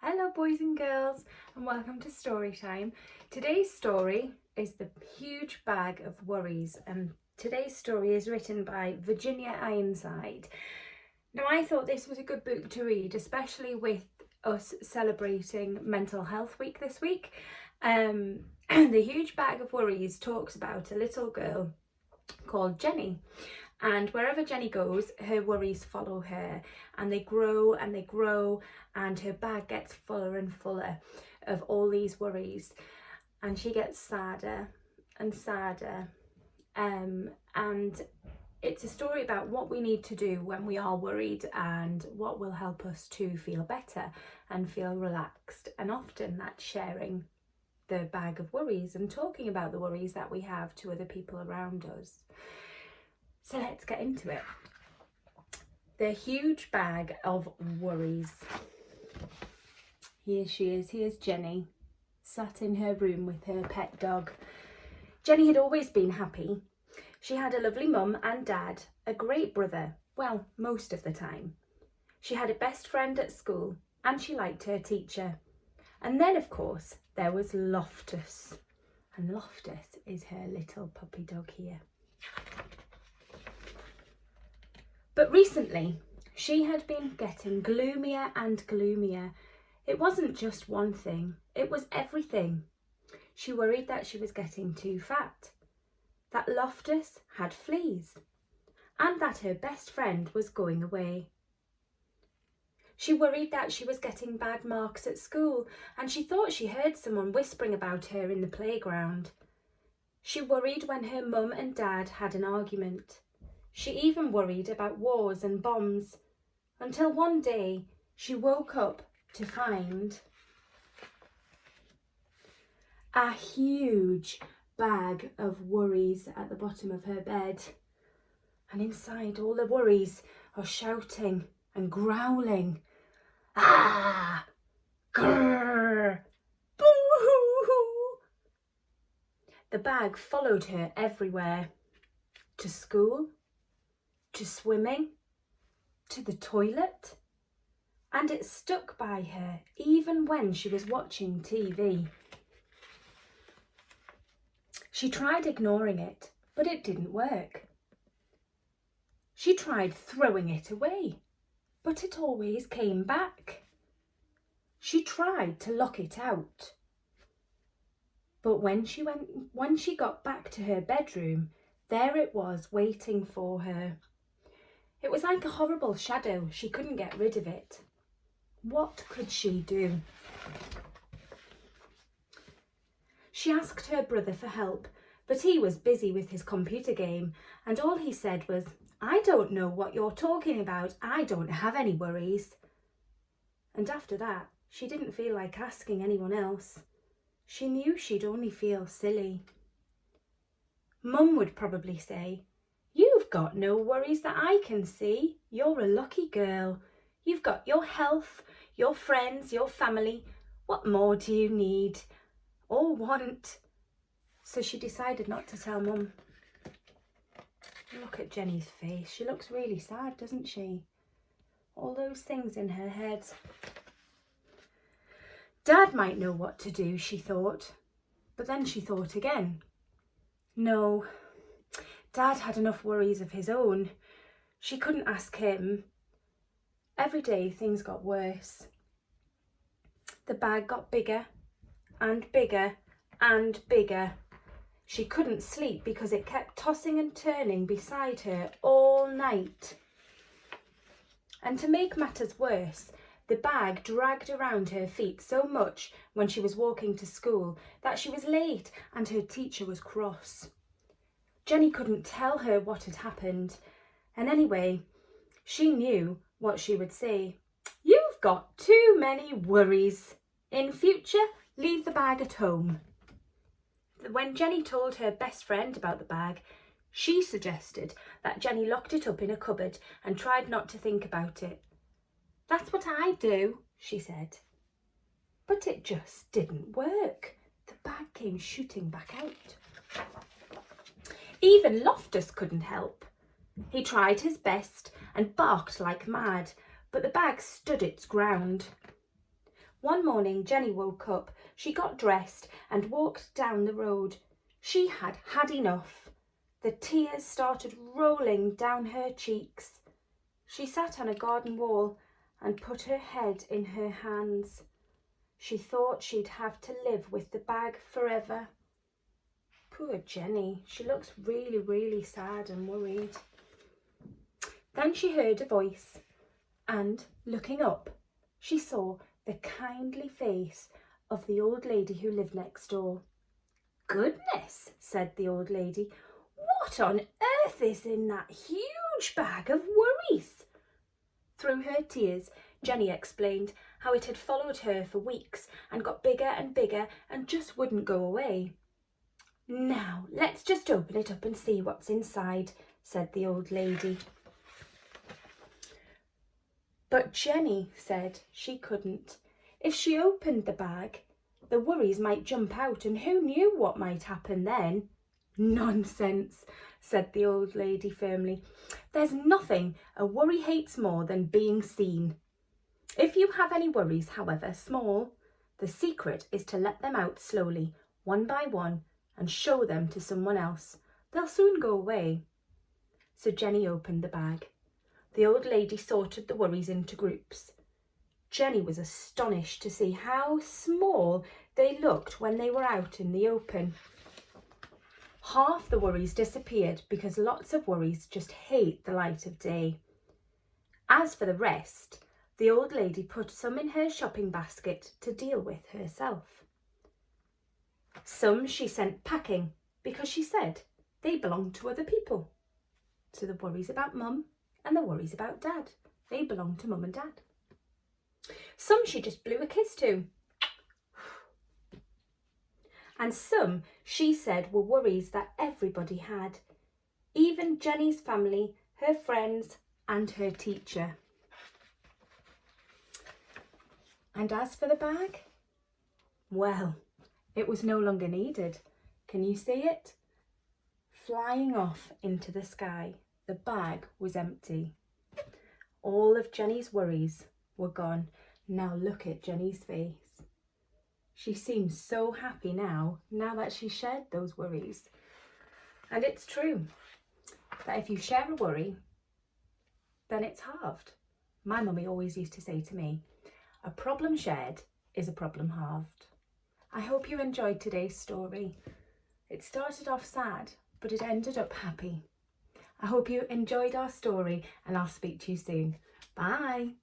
Hello boys and girls, and welcome to story time. Today's story is The Huge Bag of Worries, and today's story is written by Virginia Ironside. Now, I thought this was a good book to read, especially with us celebrating Mental Health Week this week. The Huge Bag of Worries talks about a little girl called Jenny. And wherever Jenny goes, her worries follow her, and they grow and they grow, and her bag gets fuller and fuller of all these worries, and she gets sadder and sadder. And it's a story about what we need to do when we are worried and what will help us to feel better and feel relaxed. And often that's sharing the bag of worries and talking about the worries that we have to other people around us. So let's get into it. The Huge Bag of Worries. Here she is, here's Jenny, sat in her room with her pet dog. Jenny had always been happy. She had a lovely mum and dad, a great brother, well, most of the time. She had a best friend at school, and she liked her teacher. And then, of course, there was Loftus. And Loftus is her little puppy dog here. But recently, she had been getting gloomier and gloomier. It wasn't just one thing, it was everything. She worried that she was getting too fat, that Loftus had fleas, and that her best friend was going away. She worried that she was getting bad marks at school, and she thought she heard someone whispering about her in the playground. She worried when her mum and dad had an argument. She even worried about wars and bombs, until one day she woke up to find a huge bag of worries at the bottom of her bed. And inside, all the worries are shouting and growling. Ah! Grrr! Boo-hoo-hoo! The bag followed her everywhere. To school, to swimming, to the toilet, and it stuck by her even when she was watching TV. She tried ignoring it, but it didn't work. She tried throwing it away, but it always came back. She tried to lock it out, but when she got back to her bedroom, there it was waiting for her. It was like a horrible shadow. She couldn't get rid of it. What could she do? She asked her brother for help, but he was busy with his computer game, and all he said was, "I don't know what you're talking about. I don't have any worries." And after that, she didn't feel like asking anyone else. She knew she'd only feel silly. Mum would probably say, "You've got no worries that I can see. You're a lucky girl. You've got your health, your friends, your family. What more do you need or want?" So she decided not to tell Mum. Look at Jenny's face. She looks really sad, doesn't she? All those things in her head. Dad might know what to do, she thought. But then she thought again. No, Dad had enough worries of his own. She couldn't ask him. Every day things got worse. The bag got bigger and bigger and bigger. She couldn't sleep because it kept tossing and turning beside her all night. And to make matters worse, the bag dragged around her feet so much when she was walking to school that she was late and her teacher was cross. Jenny couldn't tell her what had happened, and anyway, she knew what she would say. "You've got too many worries. In future, leave the bag at home." When Jenny told her best friend about the bag, she suggested that Jenny locked it up in a cupboard and tried not to think about it. "That's what I do," she said. But it just didn't work. The bag came shooting back out. Even Loftus couldn't help. He tried his best and barked like mad, but the bag stood its ground. One morning Jenny woke up. She got dressed and walked down the road. She had had enough. The tears started rolling down her cheeks. She sat on a garden wall and put her head in her hands. She thought she'd have to live with the bag forever. Poor Jenny, she looks really, really sad and worried. Then she heard a voice, and looking up, she saw the kindly face of the old lady who lived next door. "Goodness," said the old lady, "what on earth is in that huge bag of worries?" Through her tears, Jenny explained how it had followed her for weeks and got bigger and bigger and just wouldn't go away. "Now, let's just open it up and see what's inside," said the old lady. But Jenny said she couldn't. If she opened the bag, the worries might jump out, and who knew what might happen then? "Nonsense," said the old lady firmly. "There's nothing a worry hates more than being seen. If you have any worries, however small, the secret is to let them out slowly, one by one, and show them to someone else. They'll soon go away." So Jenny opened the bag. The old lady sorted the worries into groups. Jenny was astonished to see how small they looked when they were out in the open. Half the worries disappeared because lots of worries just hate the light of day. As for the rest, the old lady put some in her shopping basket to deal with herself. Some she sent packing because she said they belonged to other people. So the worries about Mum and the worries about Dad, they belonged to Mum and Dad. Some she just blew a kiss to. And some she said were worries that everybody had, even Jenny's family, her friends and her teacher. And as for the bag, well, it was no longer needed. Can you see it? Flying off into the sky, the bag was empty. All of Jenny's worries were gone. Now look at Jenny's face. She seems so happy now that she shared those worries. And it's true that if you share a worry, then it's halved. My mummy always used to say to me, "A problem shared is a problem halved." I hope you enjoyed today's story. It started off sad, but it ended up happy. I hope you enjoyed our story, and I'll speak to you soon. Bye.